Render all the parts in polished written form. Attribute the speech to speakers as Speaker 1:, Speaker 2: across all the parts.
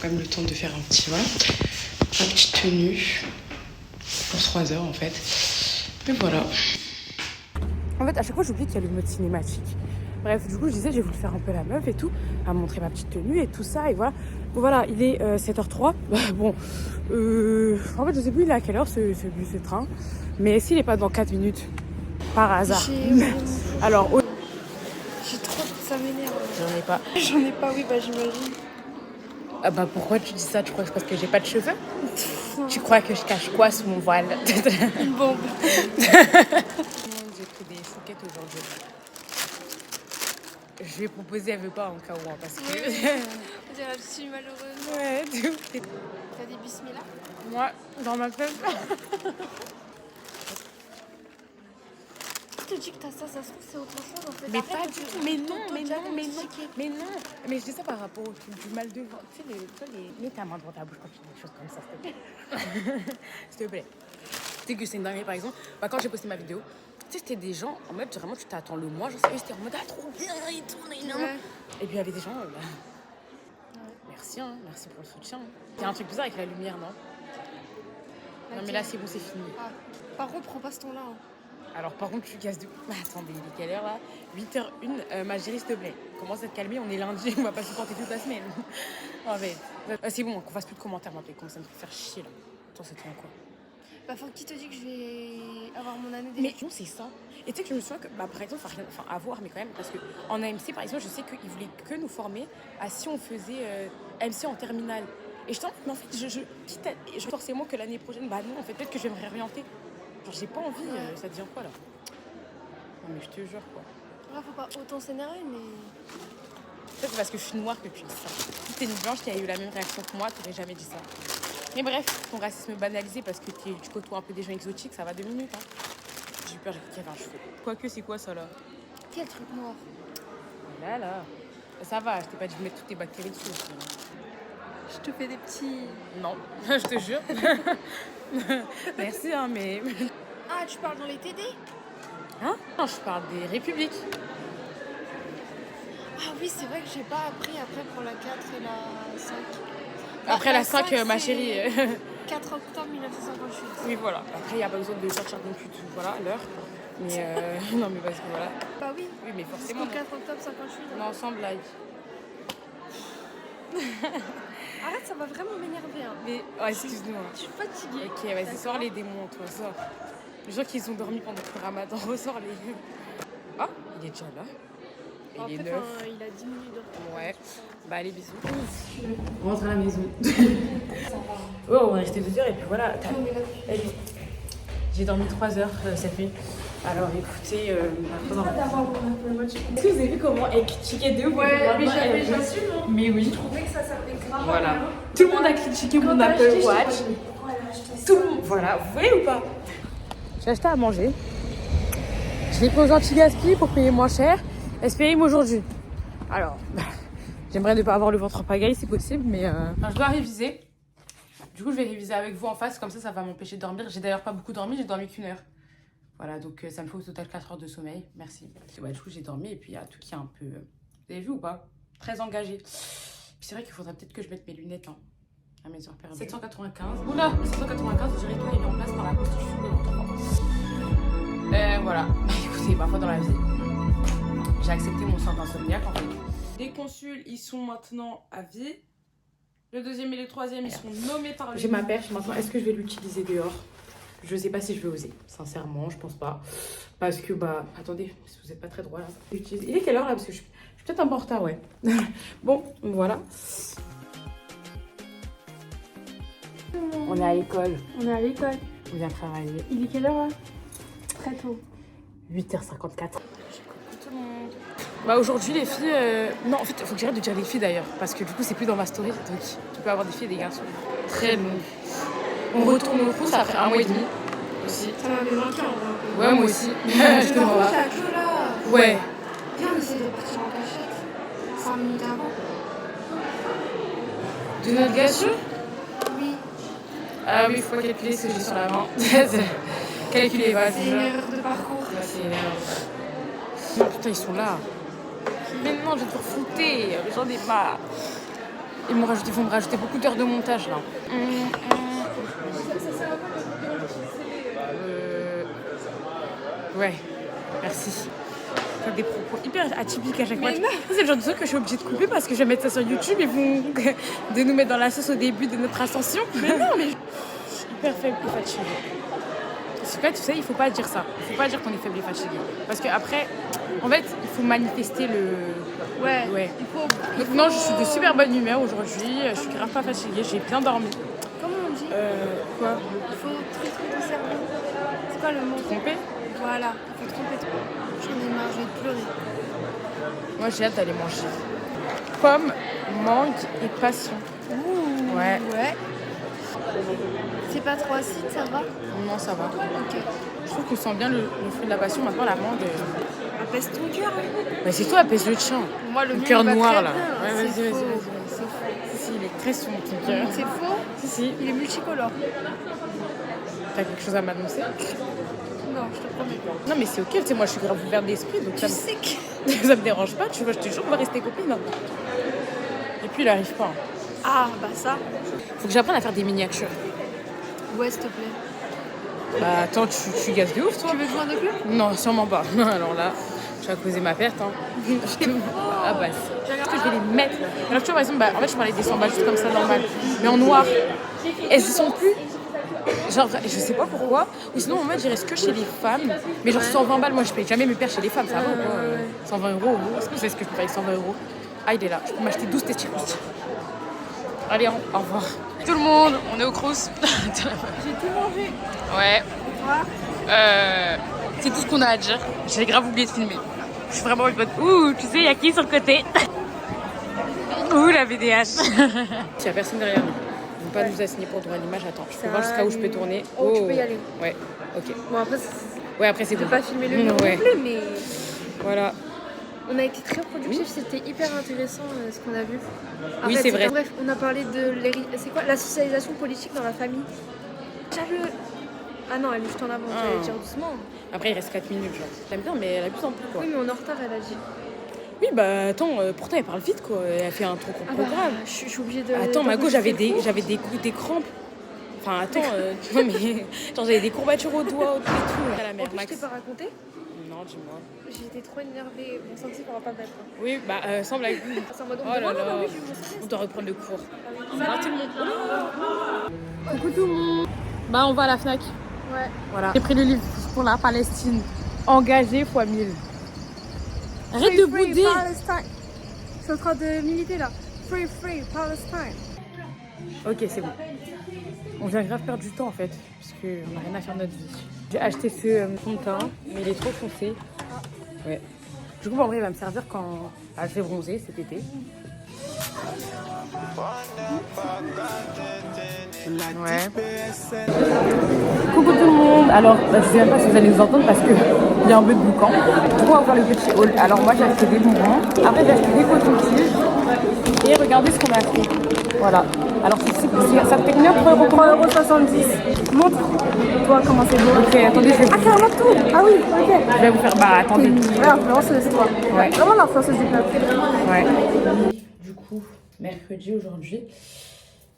Speaker 1: quand même le temps de faire un petit voilà, ma petite tenue pour 3 heures en fait. Et voilà. En fait, à chaque fois, j'oublie qu'il y a le mode cinématique. Bref, du coup, je disais, j'ai voulu faire un peu la meuf et tout, à montrer ma petite tenue et tout ça, et voilà. Bon, voilà, il est 7h03. Bon, en fait, je sais plus il est à quelle heure ce train, mais s'il n'est pas dans 4 minutes, par hasard. Alors,
Speaker 2: j'ai trop... Ça m'énerve.
Speaker 1: j'en ai pas.
Speaker 2: J'en ai pas, oui, bah j'imagine.
Speaker 1: Ah bah pourquoi tu dis ça? Tu crois que c'est parce que j'ai pas de cheveux? Tu crois que je cache quoi sous mon voile?
Speaker 2: Une bombe.
Speaker 1: J'ai pris des chouquettes aujourd'hui. Je vais proposer, elle veut pas en cas où, hein, parce que...
Speaker 2: On dirait que je suis malheureuse.
Speaker 1: Ouais, tout.
Speaker 2: T'as des bismillah?
Speaker 1: Moi, dans ma tête.
Speaker 2: Qui te dit que t'as ça? Ça se trouve, c'est autre chose en fait.
Speaker 1: Mais
Speaker 2: Arrête
Speaker 1: pas
Speaker 2: de
Speaker 1: du
Speaker 2: te-
Speaker 1: tout,
Speaker 2: de
Speaker 1: mais non.
Speaker 2: t'auto-diagnostiquer.
Speaker 1: Mais non, mais je dis ça par rapport au truc du mal de ventre. Tu sais, mets ta main dans ta bouche quand tu dis des choses comme ça, s'il te plaît. S'il te plaît. Tu sais que c'est une dinguerie, par exemple, bah, quand j'ai posté ma vidéo, tu sais, c'était des gens en mode vraiment, tu t'attends le mois, j'en sais, c'était en mode ah, trop bien, il tourne énorme.
Speaker 2: Ouais.
Speaker 1: Et puis il y avait des gens, merci, hein, merci pour le soutien. Il y a un truc bizarre avec la lumière, non? Non, mais là, c'est bon, c'est fini.
Speaker 2: Ah. Par contre, prends pas ce ton-là. Hein.
Speaker 1: Alors, par contre, tu casses de. Attendez, il est quelle heure là? 8h01, ma chérie, s'il te plaît. Commence à te calmer, on est lundi, on va pas supporter toute la semaine. Oh, mais... c'est bon, qu'on fasse plus de commentaires maintenant, commence à me faire chier là. Attends, c'est toi quoi?
Speaker 2: Bah, faut qui te dit que je vais avoir mon année
Speaker 1: Mais non, c'est ça. Et tu sais que je me souviens que, bah, par exemple, enfin, à voir, mais quand même, parce qu'en AMC, par exemple, je sais qu'ils voulaient que nous former à si on faisait AMC en terminale. Et je t'en mais en fait, je forcément que l'année prochaine, bah non, en fait, peut-être que je vais me réorienter. Genre, j'ai pas envie, ça devient quoi là? Non, mais je te jure, quoi.
Speaker 2: Là, faut pas autant s'énerver, mais.
Speaker 1: Peut-être parce que je suis noire que tu dis ça. Si t'es une blanche qui a eu la même réaction que moi, t'aurais jamais dit ça. Mais bref, ton racisme banalisé parce que tu côtoies un peu des gens exotiques, ça va 2 minutes. Hein. J'ai eu peur, j'ai cru qu'il y avait un cheveu. Quoique, c'est quoi ça là?
Speaker 2: Quel truc noir?
Speaker 1: Là. Ça va, je t'ai pas dit de mettre toutes tes bactéries dessus aussi.
Speaker 2: Je te fais des petits.
Speaker 1: Non, je te jure. Merci, hein, mais.
Speaker 2: Ah, tu parles dans les TD?
Speaker 1: Hein? Non, je parle des républiques.
Speaker 2: Ah oui, c'est vrai que j'ai pas appris après pour la 4 et la 5.
Speaker 1: Après la 5, ma chérie.
Speaker 2: 4 octobre 1958.
Speaker 1: Oui, voilà. Après, il n'y a pas besoin de sortir non plus voilà, l'heure. Mais non, mais parce que voilà.
Speaker 2: Bah oui.
Speaker 1: Oui, mais forcément.
Speaker 2: C'est 4 octobre 58.
Speaker 1: On est ensemble, là.
Speaker 2: Arrête, ça va vraiment m'énerver. Hein.
Speaker 1: Mais, oh, excuse-nous.
Speaker 2: Je suis fatiguée.
Speaker 1: Ok, vas-y, sors les démons, toi, sors. Les gens qui ont dormi pendant le ramadan, ressort les. Ah, il est déjà là. Et il est 9.
Speaker 2: Il a 10 minutes de retard.
Speaker 1: Ouais. Bah, allez, bisous. On rentre à la maison. Oh, on est resté 2 heures et puis voilà. J'ai dormi 3 heures cette nuit. Alors écoutez, est-ce que vous avez vu comment elle critiquait de ouf?
Speaker 2: Ouais, mais j'assume.
Speaker 1: Mais oui.
Speaker 2: Je trouvais que ça servait grave.
Speaker 1: Voilà. Tout le monde a critiqué mon Apple Watch. Tout le monde. Voilà, vous voyez ou pas? J'ai acheté à manger. Je l'ai pris aux anti-gaspi pour payer moins cher. Espérez-moi aujourd'hui. Alors, j'aimerais ne pas avoir le ventre en pagaille si possible, mais je dois réviser. Du coup, je vais réviser avec vous en face, comme ça va m'empêcher de dormir. J'ai d'ailleurs pas beaucoup dormi, j'ai dormi qu'1 heure. Voilà, donc ça me fait au total 4 heures de sommeil. Merci. Ouais, du coup, j'ai dormi et puis il y a tout qui est un peu... Vous avez vu ou pas? Très engagé. Puis c'est vrai qu'il faudrait peut-être que je mette mes lunettes hein, à mes heures perdues. 795. Oula, 795, je dirais qu'il est mis en place par la Constitution de l'an 3. Voilà. Écoutez, ma foi dans la vie. J'ai accepté mon sort d'insomniaque en fait. Les consuls, ils sont maintenant à vie. Le deuxième et le troisième, ils sont nommés par le... J'ai ma perche maintenant. Est-ce que je vais l'utiliser dehors? Je sais pas si je vais oser. Sincèrement, je pense pas. Parce que, bah... Attendez, vous êtes pas très droit là. Il est quelle heure là? Parce que je suis peut-être un peu en retard, ouais. Bon, voilà. On est à l'école.
Speaker 2: On est à l'école.
Speaker 1: On vient travailler.
Speaker 2: Il est quelle heure là? Très tôt.
Speaker 1: 8h54. Bah aujourd'hui les filles... Non en fait il faut que j'arrête de dire les filles d'ailleurs. Parce que du coup c'est plus dans ma story. Donc tu peux avoir des filles et des garçons. Très long. On retourne au cours après 1 mois et demi. Aussi.
Speaker 2: Ça m'avait manqué en vrai.
Speaker 1: Ouais moi aussi. Je te vois. Ouais.
Speaker 2: Viens on essaie de partir en cachette. 5 minutes avant.
Speaker 1: De notre gâcheux?
Speaker 2: Oui.
Speaker 1: Ah oui il faut calculer ce que j'ai sur la main. Calculer vas-y.
Speaker 2: C'est une erreur de parcours.
Speaker 1: Ouais, c'est une erreur. Oh, putain ils sont là. Mais non je vais te faire fouter. J'en ai marre. Ils vont me rajouter beaucoup d'heures de montage là. Ouais, merci. Faire des propos hyper atypiques à chaque fois. C'est le genre de truc que je suis obligée de couper parce que je vais mettre ça sur YouTube et vont de nous mettre dans la sauce au début de notre ascension. Mais non, mais je suis hyper faible et fatiguée. C'est pas, tu sais, il faut pas dire ça. Il faut pas dire qu'on est faible et fatigué. Parce qu'après, en fait, il faut manifester le...
Speaker 2: Ouais.
Speaker 1: Donc non, je suis de super bonne humeur aujourd'hui. Je suis grave pas fatiguée. J'ai bien dormi.
Speaker 2: Comment on dit
Speaker 1: Quoi?
Speaker 2: Il faut tromper ton cerveau. C'est quoi le mot?
Speaker 1: Tromper?
Speaker 2: Voilà, il faut tromper ton... J'en ai marre, je vais pleurer.
Speaker 1: Moi, j'ai hâte d'aller manger. Pomme, mangue et passion.
Speaker 2: Ouh,
Speaker 1: Ouais.
Speaker 2: C'est pas trop acide, ça va?
Speaker 1: Non, ça va.
Speaker 2: Ok.
Speaker 1: Je trouve qu'on sent bien le fruit de la passion. Maintenant, la mangue...
Speaker 2: Apaise ton cœur.
Speaker 1: Bah, c'est toi, apaise le tien.
Speaker 2: Moi, le
Speaker 1: cœur noir, là.
Speaker 2: Ouais,
Speaker 1: Ouais, vas-y.
Speaker 2: C'est faux.
Speaker 1: Si, il est très sombre, ton cœur.
Speaker 2: C'est faux?
Speaker 1: Si.
Speaker 2: Il est multicolore.
Speaker 1: T'as quelque chose à m'annoncer?
Speaker 2: Non, je te promets pas.
Speaker 1: Non, mais c'est ok. Tu sais, moi, je suis grave ouverte d'esprit. Donc
Speaker 2: Tu sais que...
Speaker 1: ça me dérange pas. Tu vois, je te jure qu'on va rester copines. Hein. Et puis, il arrive pas.
Speaker 2: Ah, bah ça.
Speaker 1: Faut que j'apprenne à faire des miniatures.
Speaker 2: Ouais, s'il te plaît.
Speaker 1: Bah, attends, tu gazes de ouf, toi?
Speaker 2: Tu veux que je m'en occupe?
Speaker 1: Non, sûrement pas. Alors là, tu vas causer ma perte. Hein. Ah bah, est-ce que je vais les mettre là? Alors, tu vois, par exemple, en fait, je parlais des 100 balles juste comme ça, normal. Mais en noir. Elles y sont plus. Genre, je sais pas pourquoi. Ou sinon, en fait, j'irais que chez les femmes. Mais genre, 120 balles, moi, je paye jamais mes paires chez les femmes, ça va ou quoi? 120 €. Est-ce que vous savez ce que je peux payer 120 €? Ah, il est là. Je peux m'acheter 12 testicles. Allez, au revoir. Tout le monde, on est au Crous.
Speaker 2: J'ai tout mangé.
Speaker 1: Ouais.
Speaker 2: Quoi?
Speaker 1: C'est tout ce qu'on a à dire. J'ai grave oublié de filmer. Je suis vraiment une bonne. Ouh, tu sais, il y a qui sur le côté? Ouh, la VDH. Il y a personne derrière nous. Ils vont pas nous assigner pour droit à l'image. Attends, je peux voir jusqu'à où je peux tourner.
Speaker 2: Oh, tu peux y aller.
Speaker 1: Ouais, ok.
Speaker 2: Bon, après,
Speaker 1: Ouais, après c'est
Speaker 2: je peux
Speaker 1: bon.
Speaker 2: pas filmer le mur
Speaker 1: Ouais.
Speaker 2: non plus, mais...
Speaker 1: Voilà.
Speaker 2: On a été très productifs, c'était hyper intéressant ce qu'on a vu.
Speaker 1: Oui, c'est vrai.
Speaker 2: Bref, on a parlé de c'est quoi la socialisation politique dans la famille. Ah non, elle est juste en avant, j'allais dire doucement.
Speaker 1: Après, il reste 4 minutes, genre. J'aime bien, mais elle abuse un peu, quoi.
Speaker 2: Oui, mais on est en retard, elle a dit.
Speaker 1: Oui, bah attends, pourtant elle parle vite, quoi. Elle a fait un trop gros programme.
Speaker 2: Je suis obligée de...
Speaker 1: Attends, Mago, j'avais des crampes. Enfin, attends, non mais... Genre, j'avais des courbatures aux doigts, et tout. À la
Speaker 2: En
Speaker 1: mère,
Speaker 2: plus, je
Speaker 1: Max.
Speaker 2: t'ai pas raconté.
Speaker 1: Non, dis-moi.
Speaker 2: J'étais trop énervée. Bon, ça aussi, on va pas mettre.
Speaker 1: Oui, bah, sans blague.
Speaker 2: C'est en mode,
Speaker 1: Oh là là,
Speaker 2: bah oui, je vais m'en
Speaker 1: on doit reprendre le cours.
Speaker 2: sortir.
Speaker 1: Ça va tout le monde? Coucou tout le monde. Bah, on va à la Fnac.
Speaker 2: Ouais.
Speaker 1: Voilà. J'ai pris le livre pour la Palestine. Engagé x 1000. Arrête de bouder.
Speaker 2: Palestine. Je suis en train de militer là. Free Palestine.
Speaker 1: Ok, c'est bon. On vient grave perdre du temps en fait, parce qu'on n'a rien à faire de notre vie. J'ai acheté ce fond de teint, mais il est trop foncé. Ouais. Du coup, en vrai, il va me servir quand je vais bronzer cet été. Ouais. Coucou tout le monde. Alors, je sais même pas si vous allez nous entendre parce qu'il y a un peu de boucan. Du coup, on va voir le petit haul. Alors, moi, j'ai acheté des bonbons. Après, j'ai acheté des cotons-tiges. Et regardez ce qu'on a acheté. Voilà. Alors, ça fait combien pour
Speaker 2: 3,70 €. Montre-toi comment c'est beau.
Speaker 1: Ok, attendez, je vais...
Speaker 2: Ah, carrément tout. Ah oui, ok.
Speaker 1: Je vais vous faire... Bah, attendez.
Speaker 2: Ouais, l'influenceuse, c'est toi.
Speaker 1: Ouais.
Speaker 2: Vraiment l'influenceuse du peuple.
Speaker 1: Ouais. Du coup, mercredi aujourd'hui,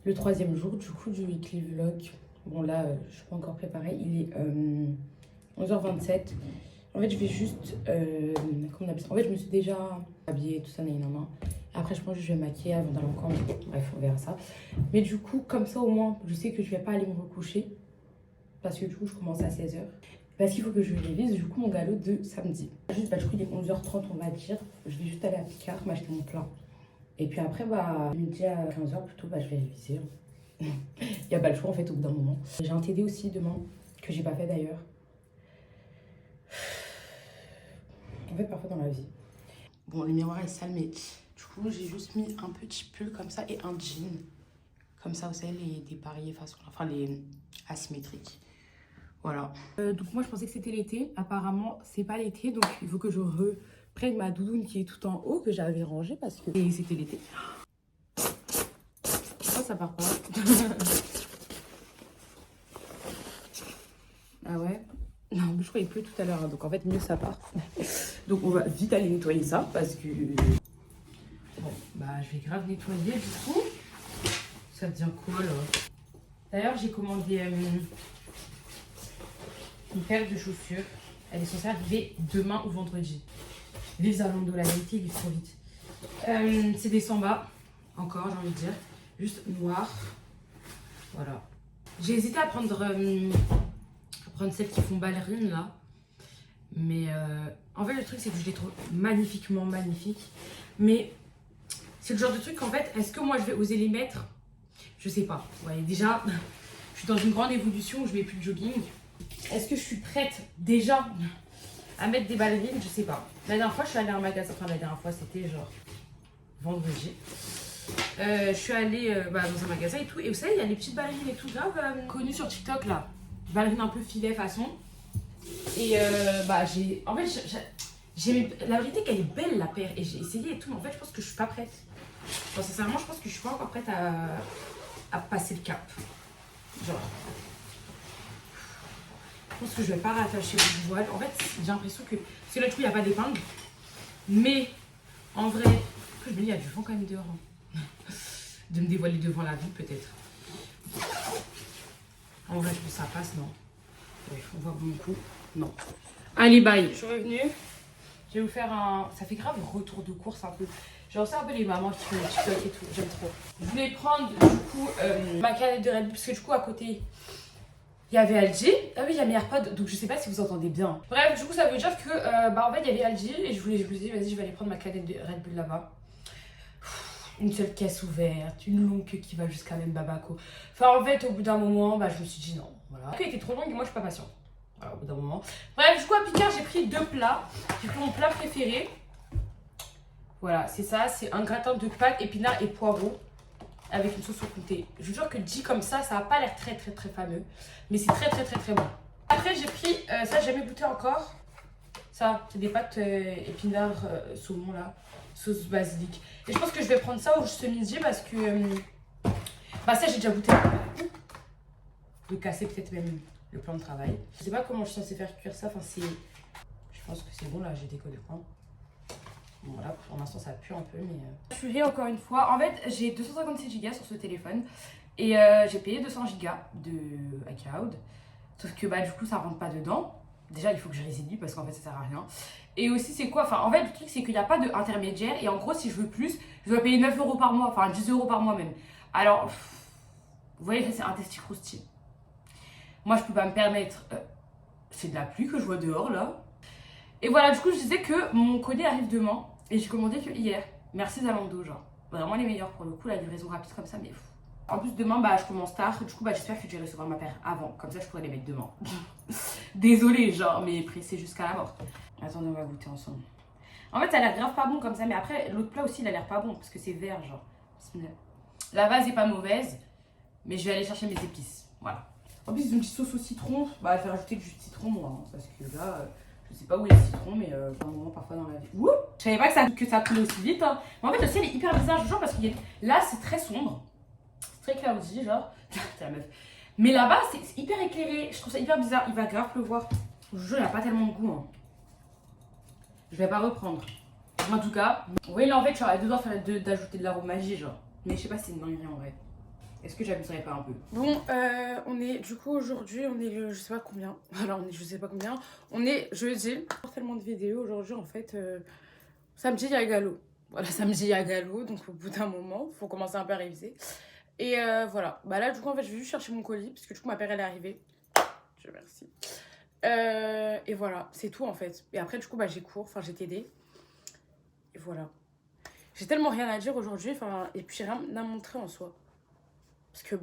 Speaker 1: le 3e jour du coup du weekly vlog. Bon là, je suis pas encore préparée. Il est 11h27. En fait, je vais juste... comment on appelle ça? En fait, je me suis déjà habillée, tout ça, nan. Après, je pense que je vais me maquiller avant d'aller en camp. Bref, on verra ça. Mais du coup, comme ça, au moins, je sais que je vais pas aller me recoucher. Parce que du coup, je commence à 16h. Parce qu'il faut que je révise, du coup, mon galop de samedi. Juste, bah, du coup, il est 11h30, on va dire. Je vais juste aller à Picard, m'acheter mon plein. Et puis après, bah, midi à 15h, plutôt, bah, je vais réviser. Il n'y a pas le choix, en fait, au bout d'un moment. J'ai un TD aussi demain, que j'ai pas fait d'ailleurs. En fait, parfois dans la vie. Bon, le miroir est sale, mais du coup, j'ai juste mis un petit pull comme ça et un jean. Comme ça, vous savez, les dépareillés façon, enfin, les asymétriques. Voilà. Donc moi, je pensais que c'était l'été. Apparemment, c'est pas l'été, donc il faut que je reprenne ma doudoune qui est tout en haut, que j'avais rangée parce que c'était l'été. Ça part pas. Ah ouais? Non, mais je crois qu'il pleut tout à l'heure, hein, donc en fait, mieux ça part. Donc on va vite aller nettoyer ça parce que... Bon, bah je vais grave nettoyer du coup. Ça devient quoi là? D'ailleurs, j'ai commandé une paire de chaussures. Elle est censée arriver demain ou vendredi. Les Zalando, la vérité, il est trop vite. C'est des Samba, encore, j'ai envie de dire. Juste noir. Voilà. J'ai hésité à prendre celles qui font ballerine là. Mais en fait, le truc, c'est que je les trouve magnifiquement magnifiques. Mais c'est le genre de truc qu'en fait, est-ce que moi je vais oser les mettre? Je sais pas. Vous voyez, déjà, je suis dans une grande évolution où je mets plus de jogging. Est-ce que je suis prête déjà à mettre des ballerines? Je sais pas. La dernière fois, je suis allée à un magasin. Enfin, la dernière fois, c'était genre vendredi. Je suis allée dans un magasin et tout. Et vous savez, il y a les petites ballerines et tout, grave connues sur TikTok là. Ballerines un peu filet façon. Et j'ai. En fait, la vérité qu'elle est belle la paire. Et j'ai essayé et tout. Mais en fait, je pense que je suis pas prête. Enfin, sincèrement, je pense que je suis pas encore prête à passer le cap. Genre. Je pense que je vais pas rattacher le voile. En fait, j'ai l'impression que. Parce que là, du coup, il n'y a pas d'épingle. Mais en vrai, je me dis, il y a du vent quand même dehors. Hein. De me dévoiler devant la vie, peut-être. En vrai, je pense que ça passe, non? Ouais, on voit mon coup. Non. Allez, bye. Je suis revenue. Je vais vous faire un. Ça fait grave retour de course un peu. J'ai aussi un peu les mamans qui font les TikTok et tout. J'aime trop. Je voulais prendre du coup ma canette de Red Bull. Parce que du coup, à côté. Il y avait LG, ah oui il y a mes AirPods, donc je sais pas si vous entendez bien. Bref, du coup ça veut dire que en fait il y avait LG et je me suis dit vas-y je vais aller prendre ma canette de Red Bull là-bas. Une seule caisse ouverte, une longue queue qui va jusqu'à même Babako. Enfin en fait au bout d'un moment je me suis dit non, voilà. La queue était trop longue et moi je suis pas patiente. Voilà au bout d'un moment. Bref du coup à Picard j'ai pris 2 plats. J'ai pris mon plat préféré. Voilà c'est ça, c'est un gratin de pâtes, épinards et poireaux. Avec une sauce au comté. Je vous jure que dit comme ça n'a pas l'air très fameux. Mais c'est très bon. Après j'ai pris, ça j'ai jamais goûté encore. Ça, c'est des pâtes épinards saumon là. Sauce basilic. Et je pense que je vais prendre ça au juste midi parce que... ça j'ai déjà goûté. De casser peut-être même le plan de travail. Je sais pas comment je suis censée faire cuire ça. Enfin c'est... Je pense que c'est bon là, j'ai décollé quoi. Voilà, pour l'instant ça pue un peu mais... Je suis rire encore une fois. En fait j'ai 256 Go sur ce téléphone. Et j'ai payé 200 Go de iCloud. Sauf que du coup ça rentre pas dedans. Déjà il faut que je résilie parce qu'en fait ça sert à rien. Et aussi c'est quoi? Enfin en fait le truc c'est qu'il n'y a pas d'intermédiaire. Et en gros si je veux plus, je dois payer 9 € par mois. Enfin 10 € par mois même. Alors vous voyez ça c'est un testi croustille. Moi je peux pas me permettre. C'est de la pluie que je vois dehors là. Et voilà du coup je disais que mon colis arrive demain. Et j'ai commandé que hier. Merci Zalando, genre. Vraiment les meilleurs pour le coup, la livraison rapide comme ça, mais fou. En plus, demain, je commence tard. Du coup, j'espère que je vais recevoir ma paire avant. Comme ça, je pourrai les mettre demain. Désolée, genre, mais pressé jusqu'à la mort. Attendez, on va goûter ensemble. En fait, ça a l'air grave pas bon comme ça. Mais après, l'autre plat aussi, il a l'air pas bon. Parce que c'est vert, genre. La base est pas mauvaise. Mais je vais aller chercher mes épices. Voilà. En plus, ils ont une petite sauce au citron. Je vais rajouter du citron, moi. Hein, parce que là... je sais pas où est le citron, mais pour un moment, parfois dans la vie. Ouh, je savais pas que ça coulait aussi vite. Hein. Mais en fait, le ciel est hyper bizarre, genre, parce que là, c'est très sombre. C'est très cloudy, genre. C'est la meuf. Mais là-bas, c'est hyper éclairé. Je trouve ça hyper bizarre. Il va grave pleuvoir. Je vous jure, il n'y a pas tellement de goût. Hein. Je vais pas reprendre. En tout cas, vous voyez, là, en fait, j'aurais besoin d'ajouter de l'arôme magie, genre. Mais je sais pas si c'est une dinguerie en vrai. Est-ce que j'abuserais pas un peu? Bon, on est du coup aujourd'hui, on est le je sais pas combien. Alors, on est je sais pas combien. On est jeudi. Pas tellement de vidéos aujourd'hui en fait. Samedi, il y a galop. Voilà, samedi, il y a galop. Donc, au bout d'un moment, faut commencer un peu à réviser. Et voilà. Là, du coup, en fait, je vais juste chercher mon colis. Parce que du coup, ma paire, elle est arrivée. Je remercie. Et voilà, c'est tout en fait. Et après, du coup, j'ai cours. Enfin, j'ai TD. Et voilà. J'ai tellement rien à dire aujourd'hui. Enfin, et puis, j'ai rien à montrer en soi. Parce que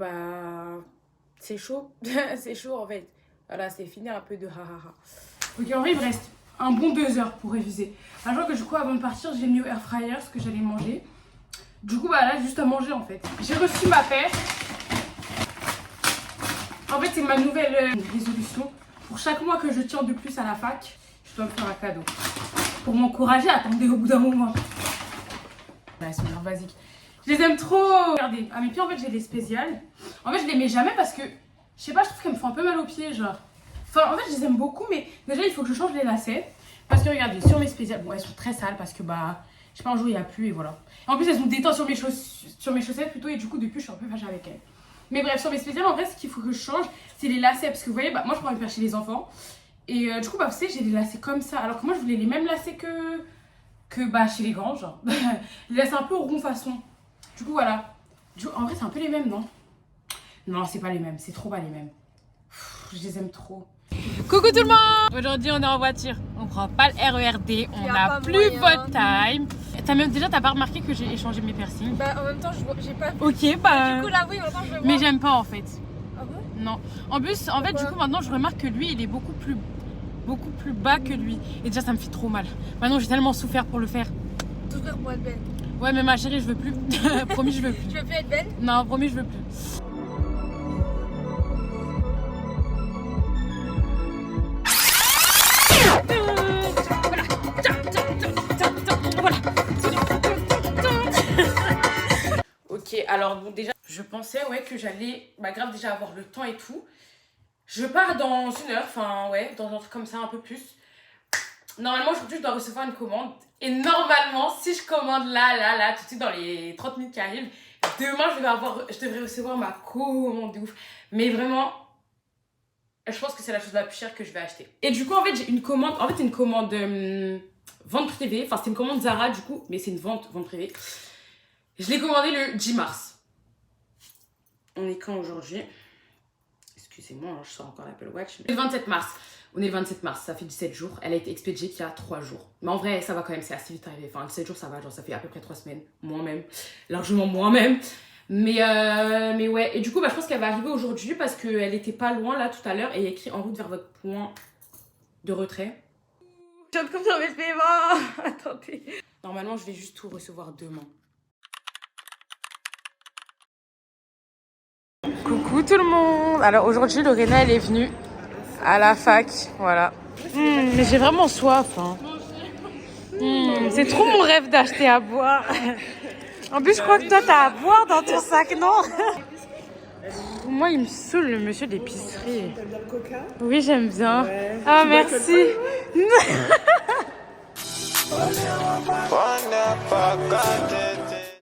Speaker 1: c'est chaud. C'est chaud en fait. Voilà, c'est fini un peu de hahaha. Ok, en vrai, il me reste un bon 2 heures pour réviser. Je vois que du coup, avant de partir, j'ai mis au air fryer ce que j'allais manger. Du coup, là, juste à manger en fait. J'ai reçu ma paire. En fait, c'est ma nouvelle résolution. Pour chaque mois que je tiens de plus à la fac, je dois me faire un cadeau. Pour m'encourager à attendre au bout d'un moment. Elles sont bien basiques. Je les aime trop. Regardez, à mes pieds en fait j'ai les spéciales. En fait je les mets jamais parce que je sais pas, je trouve qu'elles me font un peu mal aux pieds genre. Enfin en fait je les aime beaucoup mais déjà il faut que je change les lacets. Parce que regardez sur mes spéciales, bon elles sont très sales parce que Je sais pas, un jour il y a plu et voilà. En plus elles ont des temps sur mes chaussettes plutôt et du coup depuis je suis un peu fâchée avec elles. Mais bref, sur mes spéciales en vrai ce qu'il faut que je change c'est les lacets parce que vous voyez bah, moi je pourrais me faire chez les enfants. Et du coup bah vous savez j'ai des lacets comme ça alors que moi je voulais les mêmes lacets que bah chez les grands genre. Les lacets un peu rond façon. Du coup voilà. En vrai c'est un peu les mêmes non? Non c'est pas les mêmes, c'est trop pas les mêmes. Je les aime trop. Coucou tout le monde! Aujourd'hui on est en voiture, on prend pas le RERD, on n'a plus votre time. T'as pas remarqué que j'ai échangé mes piercings?
Speaker 2: Bah en même temps j'ai pas...
Speaker 1: Ok bah...
Speaker 2: Du coup là oui maintenant je le vois.
Speaker 1: Mais j'aime pas en fait.
Speaker 2: Ah ouais?
Speaker 1: Non. En plus, en fait du coup maintenant je remarque que lui il est beaucoup plus bas que lui. Et déjà ça me fait trop mal. Maintenant j'ai tellement souffert pour le faire.
Speaker 2: T'ouvrir pour être belle.
Speaker 1: Ouais mais ma chérie je veux plus. Promis je veux plus.
Speaker 2: Tu veux plus être belle?
Speaker 1: Non promis je veux plus. Ok, alors bon déjà, je pensais ouais que j'allais grave déjà avoir le temps et tout. Je pars dans 1 heure, enfin ouais, dans un truc comme ça un peu plus. Normalement aujourd'hui je dois recevoir une commande. Et normalement si je commande là, tout de suite dans les 30 minutes qui arrivent, demain je devrais recevoir ma commande de ouf. Mais vraiment, je pense que c'est la chose la plus chère que je vais acheter. Et du coup en fait j'ai une commande, c'est une commande vente privée. Enfin c'est une commande Zara du coup, mais c'est une vente privée. Je l'ai commandé le 10 mars. On est quand aujourd'hui? Excusez-moi, hein, je sors encore l'Apple Watch. Le 27 mars. On est le 27 mars, ça fait 17 jours. Elle a été expédiée qu'il y a 3 jours. Mais en vrai, ça va quand même, c'est assez vite arrivé. Enfin, 17 jours, ça va, genre ça fait à peu près 3 semaines. Moi-même. Largement moi-même. Mais ouais. Et du coup, bah, je pense qu'elle va arriver aujourd'hui parce qu'elle était pas loin là tout à l'heure. Et il y a écrit en route vers votre point de retrait. Je viens de confirmer le paiement. Attendez. Normalement, je vais juste tout recevoir demain. Coucou tout le monde. Alors aujourd'hui Lorena elle est venue à la fac, voilà. Mais j'ai vraiment soif hein. C'est trop mon rêve d'acheter à boire. En plus je crois que toi t'as à boire dans ton sac, non? Moi il me saoule le monsieur de l'épicerie.
Speaker 3: T'aimes bien le coca?
Speaker 1: Oui j'aime bien.
Speaker 3: Ouais.
Speaker 1: Ah merci.
Speaker 3: Wanna forget